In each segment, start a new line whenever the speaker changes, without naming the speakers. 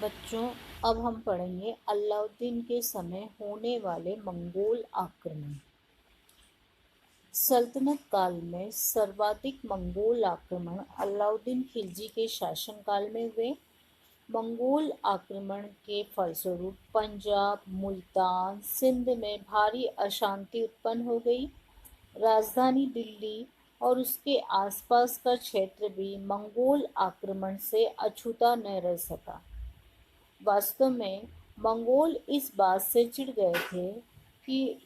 बच्चों, अब हम पढ़ेंगे अलाउद्दीन के समय होने वाले मंगोल आक्रमण। सल्तनत काल में सर्वाधिक मंगोल आक्रमण अलाउद्दीन खिलजी के शासनकाल में हुए। मंगोल आक्रमण के फलस्वरूप पंजाब, मुल्तान, सिंध में भारी अशांति उत्पन्न हो गई। राजधानी दिल्ली और उसके आसपास का क्षेत्र भी मंगोल आक्रमण से अछूता न रह सका। वास्तव में मंगोल इस बात से चिढ़ गए थे कि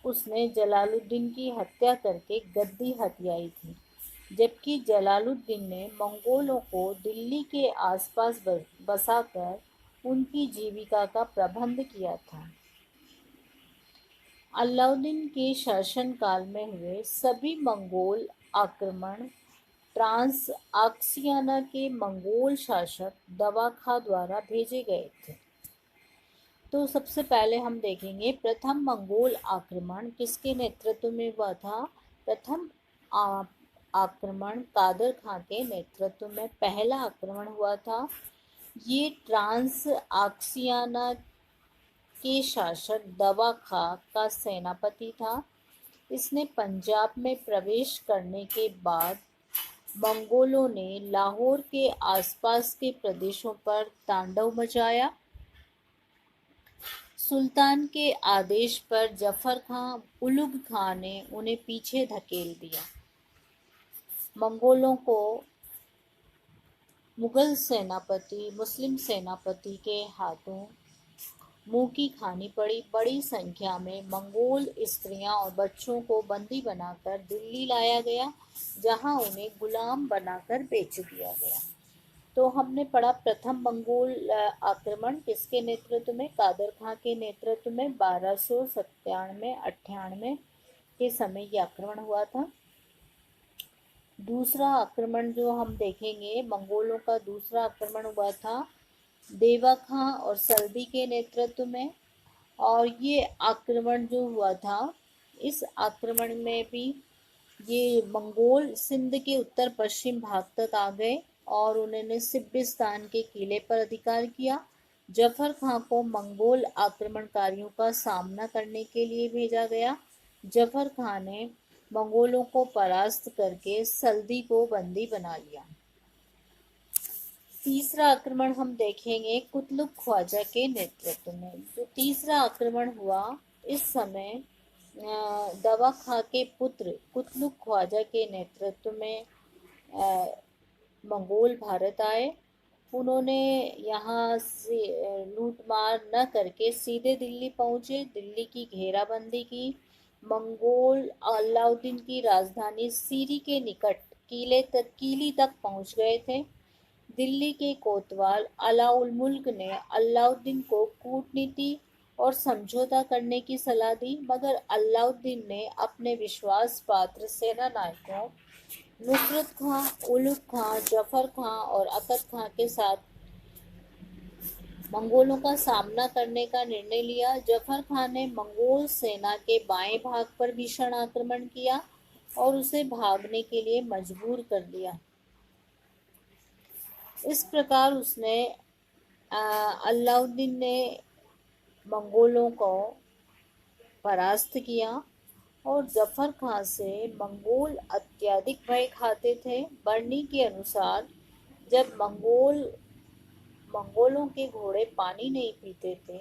उसने जलालुद्दीन की हत्या करके गद्दी हथियाई थी, जबकि जलालुद्दीन ने मंगोलों को दिल्ली के आसपास बसाकर उनकी जीविका का प्रबंध किया था। अलाउद्दीन के शासनकाल में हुए सभी मंगोल आक्रमण ट्रांस आक्सियाना के मंगोल शासक दवा खां द्वारा भेजे गए थे। तो सबसे पहले हम देखेंगे प्रथम मंगोल आक्रमण किसके नेतृत्व में हुआ था। प्रथम आक्रमण कादर खां के नेतृत्व में पहला आक्रमण हुआ था। ये ट्रांस आक्सियाना के शासक दवा खां का सेनापति था। इसने पंजाब में प्रवेश करने के बाद मंगोलों ने लाहौर के आसपास के प्रदेशों पर तांडव मचाया। सुल्तान के आदेश पर जफर खां उलुग खां ने उन्हें पीछे धकेल दिया। मंगोलों को मुस्लिम सेनापति के हाथों मुंह की खानी पड़ी। बड़ी संख्या में मंगोल स्त्रियां और बच्चों को बंदी बनाकर दिल्ली लाया गया, जहां उन्हें गुलाम बनाकर बेच दिया गया। तो हमने पढ़ा प्रथम मंगोल आक्रमण किसके नेतृत्व में, कादर खां के नेतृत्व में 1297-98 के समय ये आक्रमण हुआ था। दूसरा आक्रमण जो हम देखेंगे, मंगोलों का दूसरा आक्रमण हुआ था देवा खां और सल्दी के नेतृत्व में। और ये आक्रमण जो हुआ था, इस आक्रमण में भी ये मंगोल सिंध के उत्तर पश्चिम भाग तक आ गए और उन्होंने सिब्बिस्तान के किले पर अधिकार किया। जफर खां को मंगोल आक्रमणकारियों का सामना करने के लिए भेजा गया। जफर खां ने मंगोलों को परास्त करके सल्दी को बंदी बना लिया। तीसरा आक्रमण हम देखेंगे कुतलुक ख्वाजा के नेतृत्व में। जो तीसरा आक्रमण हुआ, इस समय दवा खां के पुत्र कुतलुक ख्वाजा के नेतृत्व में मंगोल भारत आए। उन्होंने यहाँ से लूटमार न करके सीधे दिल्ली पहुँचे, दिल्ली की घेराबंदी की। मंगोल अलाउद्दीन की राजधानी सीरी के निकट कीली तक पहुँच गए थे। दिल्ली के कोतवाल अलाउल मुल्क ने अलाउद्दीन को कूटनीति और समझौता करने की सलाह दी, मगर अलाउद्दीन ने अपने विश्वास पात्र सेना नायकों नुसरत खां, उलुग खां, जफर खां और अकद खां के साथ मंगोलों का सामना करने का निर्णय लिया। जफर खां ने मंगोल सेना के बाएं भाग पर भीषण आक्रमण किया और उसे भागने के लिए मजबूर कर दिया। इस प्रकार अलाउद्दीन ने मंगोलों को परास्त किया और जफर खां से मंगोल अत्यधिक भय खाते थे। बर्नी के अनुसार जब मंगोलों के घोड़े पानी नहीं पीते थे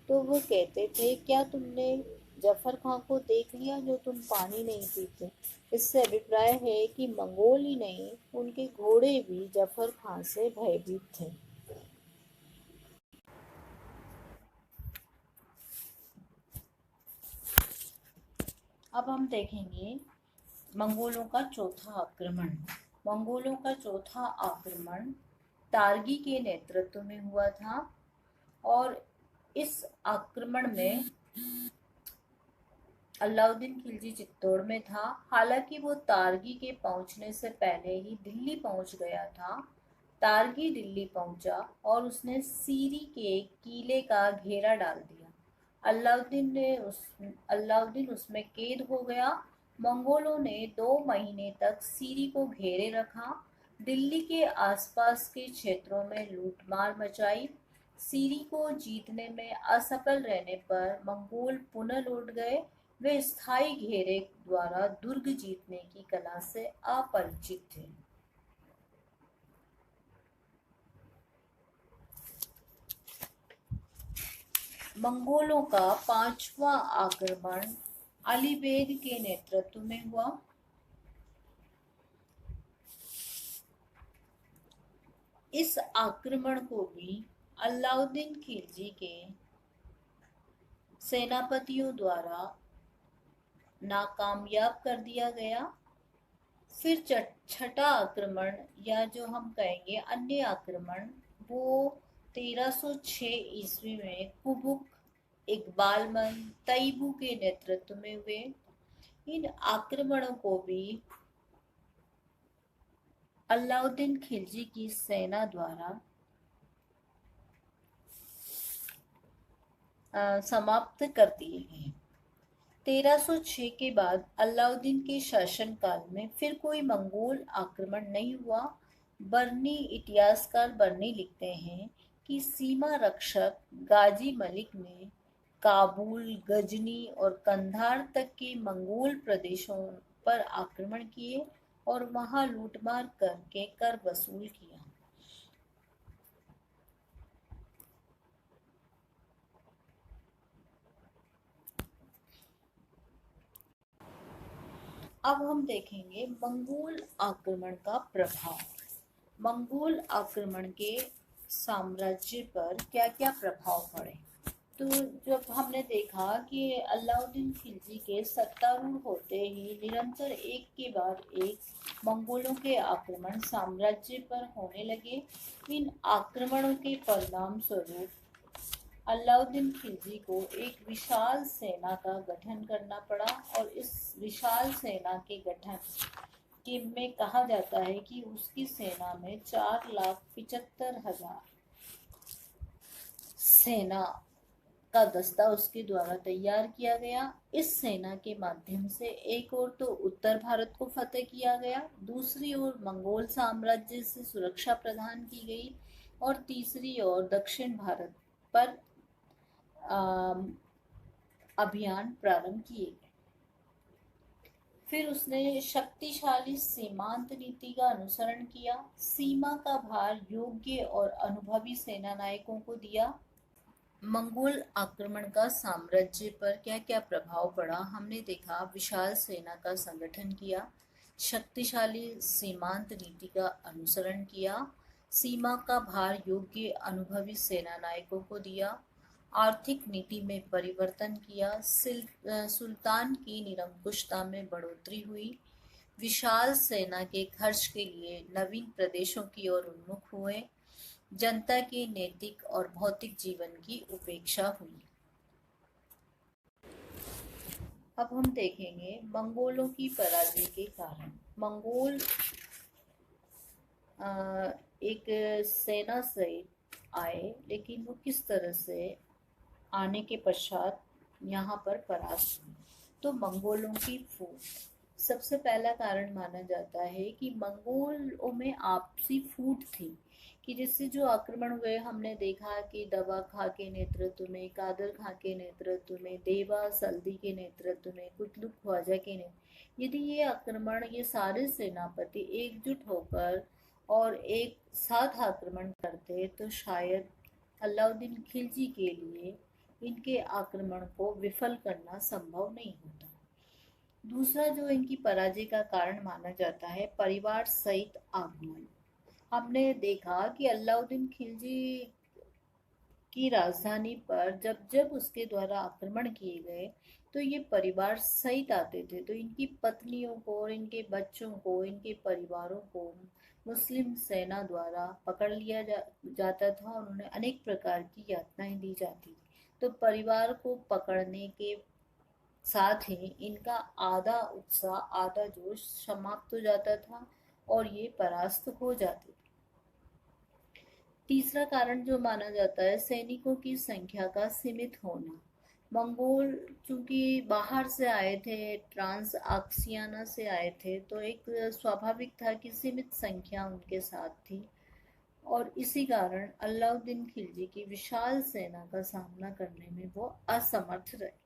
तो वो कहते थे, क्या तुमने जफर खां को देख लिया जो तुम पानी नहीं पीते। इससे अभिप्राय है कि मंगोल ही नहीं, उनके घोड़े भी जफर खां से भयभीत थे। अब हम देखेंगे मंगोलों का चौथा आक्रमण। मंगोलों का चौथा आक्रमण तारगी के नेतृत्व में हुआ था और इस आक्रमण में अलाउद्दीन खिलजी चित्तौड़ में था। हालांकि वो तारगी के पहुंचने से पहले ही दिल्ली पहुंच गया था। तारगी दिल्ली पहुंचा और उसने सीरी के किले का घेरा डाल दिया। अलाउद्दीन उसमें कैद हो गया। मंगोलों ने 2 महीने तक सीरी को घेरे रखा। दिल्ली के आसपास के क्षेत्रों में लूटमार मचाई। सीरी को जीतने में असफल रहने पर मंगोल पुनः लौट गए। वे स्थायी घेरे द्वारा दुर्ग जीतने की कला से अपरिचित थे। मंगोलों का पांचवा आक्रमण अली बेग के नेतृत्व में हुआ। इस आक्रमण को भी अलाउद्दीन खिलजी के सेनापतियों द्वारा नाकामयाब कर दिया गया। फिर छठा आक्रमण या जो हम कहेंगे अन्य आक्रमण वो 1306 ईस्वी में कुबुक इकबालमन तैयबू के नेतृत्व में हुए। इन आक्रमणों को भी अलाउद्दीन खिलजी की सेना द्वारा समाप्त कर दिए गए। 1306 के बाद अलाउद्दीन के शासनकाल में फिर कोई मंगोल आक्रमण नहीं हुआ। बर्नी इतिहासकार बर्नी लिखते हैं कि सीमा रक्षक गाजी मलिक ने काबुल, गजनी और कंधार तक के मंगोल प्रदेशों पर आक्रमण किए और वहां लूटमार करके कर वसूल किया। अब हम देखेंगे मंगोल आक्रमण का प्रभाव। मंगोल आक्रमण के साम्राज्य पर क्या क्या प्रभाव पड़े। तो जब हमने देखा कि अलाउद्दीन खिलजी के सत्तारूढ़ होते ही निरंतर एक के बाद एक मंगोलों के आक्रमण साम्राज्य पर होने लगे। इन आक्रमणों के परिणाम स्वरूप अलाउद्दीन खिलजी को एक विशाल सेना का गठन करना पड़ा और इस विशाल सेना के गठन के में कहा जाता है कि उसकी सेना में 4,75,000 सेना का दस्ता उसके द्वारा तैयार किया गया। इस सेना के माध्यम से एक ओर तो उत्तर भारत को फतेह किया गया, दूसरी ओर मंगोल साम्राज्य से सुरक्षा प्रदान की गई और तीसरी ओर दक्षिण भारत पर अभियान प्रारंभ किए गए। फिर उसने शक्तिशाली सीमांत नीति का अनुसरण किया। सीमा का भार योग्य और अनुभवी सेना नायकों को दिया। मंगोल आक्रमण का साम्राज्य पर क्या क्या प्रभाव पड़ा हमने देखा। विशाल सेना का संगठन किया, शक्तिशाली सीमांत नीति का अनुसरण किया, सीमा का भार योग्य अनुभवी सेना नायकों को दिया, आर्थिक नीति में परिवर्तन किया, सुल्तान की निरंकुशता में बढ़ोतरी हुई, विशाल सेना के खर्च के लिए नवीन प्रदेशों की ओर उन्मुख हुए, जनता के नैतिक और भौतिक जीवन की उपेक्षा हुई। अब हम देखेंगे मंगोलों की पराजय के कारण। मंगोल एक सेना से आए, लेकिन वो किस तरह से आने के पश्चात यहाँ पर परास्त हुए। तो मंगोलों की फूट सबसे पहला कारण माना जाता है कि मंगोलों में आपसी फूट थी कि जिससे जो आक्रमण हुए हमने देखा कि दवा खां के नेतृत्व में, कादर खां के नेतृत्व में, देवा सल्दी के नेतृत्व में, कुतलुक ख्वाजा के नेतृत्व, यदि ये आक्रमण ये सारे सेनापति एकजुट होकर और एक साथ आक्रमण करते तो शायद अलाउद्दीन खिलजी के लिए इनके आक्रमण को विफल करना संभव नहीं होता। दूसरा जो इनकी पराजय का कारण माना जाता है परिवार सहित आगमन। हमने देखा कि अलाउद्दीन खिलजी की राजधानी पर जब जब उसके द्वारा आक्रमण किए गए तो ये परिवार सहित आते थे, तो इनकी पत्नियों को और इनके बच्चों को, इनके परिवारों को मुस्लिम सेना द्वारा पकड़ लिया जाता था और उन्हें अनेक प्रकार की यातनाएं दी जाती थी। तो परिवार को पकड़ने के साथ ही इनका आधा उत्साह, आधा जोश समाप्त हो जाता था और ये परास्त हो जाते थे। तीसरा कारण जो माना जाता है सैनिकों की संख्या का सीमित होना। मंगोल चूंकि बाहर से आए थे, ट्रांस आक्सियाना से आए थे, तो एक स्वाभाविक था कि सीमित संख्या उनके साथ थी और इसी कारण अलाउद्दीन खिलजी की विशाल सेना का सामना करने में वो असमर्थ रहे।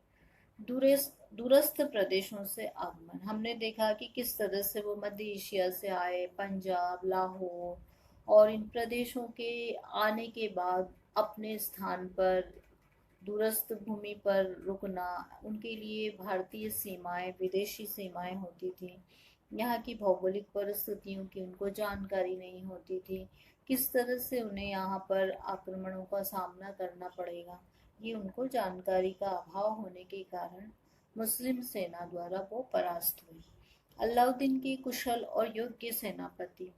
दूरस्थ प्रदेशों से आगमन, हमने देखा कि किस तरह से वो मध्य एशिया से आए, पंजाब, लाहौर और इन प्रदेशों के आने के बाद अपने स्थान पर दूरस्थ भूमि पर रुकना, उनके लिए भारतीय सीमाएं विदेशी सीमाएं होती थी। यहाँ की भौगोलिक परिस्थितियों की उनको जानकारी नहीं होती थी, किस तरह से उन्हें यहाँ पर आक्रमणों का सामना करना पड़ेगा, ये उनको जानकारी का अभाव होने के कारण मुस्लिम सेना द्वारा वो परास्त हुई। अलाउद्दीन के कुशल और योग्य सेनापति,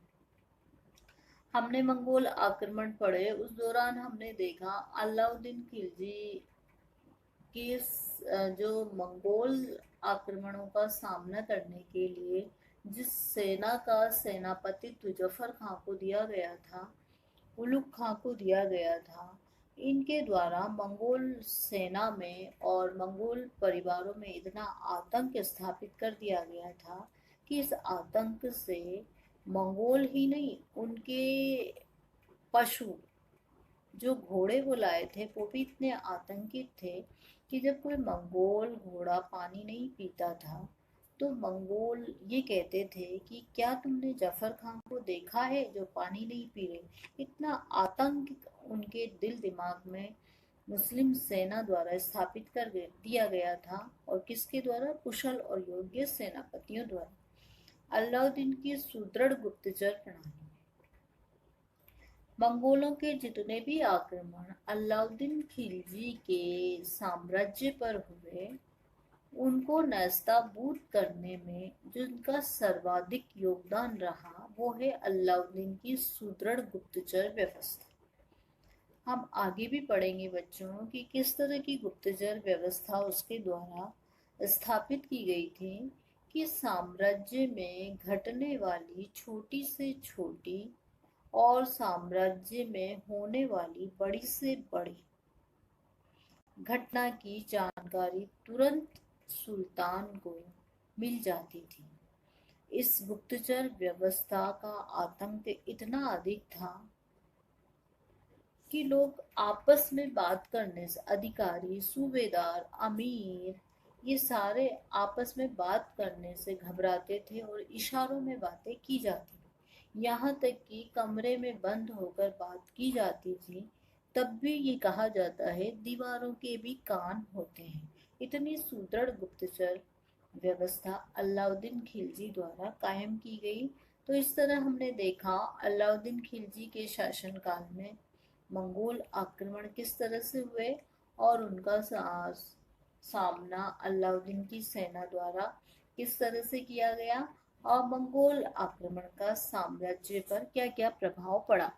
हमने मंगोल आक्रमण पढ़े, उस दौरान हमने देखा अलाउद्दीन खिलजी की जो मंगोल आक्रमणों का सामना करने के लिए जिस सेना का सेनापतित्व जफर खां को दिया गया था, उलुग खां को दिया गया था, इनके द्वारा मंगोल सेना में और मंगोल परिवारों में इतना आतंक स्थापित कर दिया गया था कि इस आतंक से मंगोल ही नहीं, उनके पशु जो घोड़े वो लाए थे वो भी इतने आतंकित थे कि जब कोई मंगोल घोड़ा पानी नहीं पीता था तो मंगोल ये कहते थे कि क्या तुमने जफर खान को देखा है जो पानी नहीं पी रहे। इतना आतंक उनके दिल दिमाग में मुस्लिम सेना द्वारा स्थापित कर दिया गया था, और किसके द्वारा? कुशल और योग्य सेनापतियों द्वारा। अलाउद्दीन की सुदृढ़ गुप्तचर प्रणाली, मंगोलों के जितने भी आक्रमण अलाउद्दीन खिलजी के साम्राज्य पर हुए, उनको नस्ताबूद करने में जिनका सर्वाधिक योगदान रहा वो है अलाउद्दीन की सुदृढ़ गुप्तचर व्यवस्था। हम आगे भी पढ़ेंगे बच्चों कि किस तरह की गुप्तचर व्यवस्था उसके द्वारा स्थापित की गई थी कि साम्राज्य में घटने वाली छोटी से छोटी और साम्राज्य में होने वाली बड़ी से बड़ी घटना की जानकारी तुरंत सुल्तान को मिल जाती थी। इस गुप्तचर व्यवस्था का आतंक इतना अधिक था कि लोग आपस में बात करने से, अधिकारी, सूबेदार, अमीर, ये सारे आपस में बात करने से घबराते थे और इशारों में बातें की जाती। यहाँ तक कि कमरे में बंद होकर बात की जाती थी, तब भी ये कहा जाता है दीवारों के भी कान होते हैं। इतनी सुदृढ़ गुप्तचर व्यवस्था अलाउद्दीन खिलजी द्वारा कायम की गई। तो इस तरह हमने देखा अलाउद्दीन खिलजी के शासनकाल में मंगोल आक्रमण किस तरह से हुए और उनका सामना अलाउद्दीन की सेना द्वारा किस तरह से किया गया, और मंगोल आक्रमण का साम्राज्य पर क्या क्या प्रभाव पड़ा।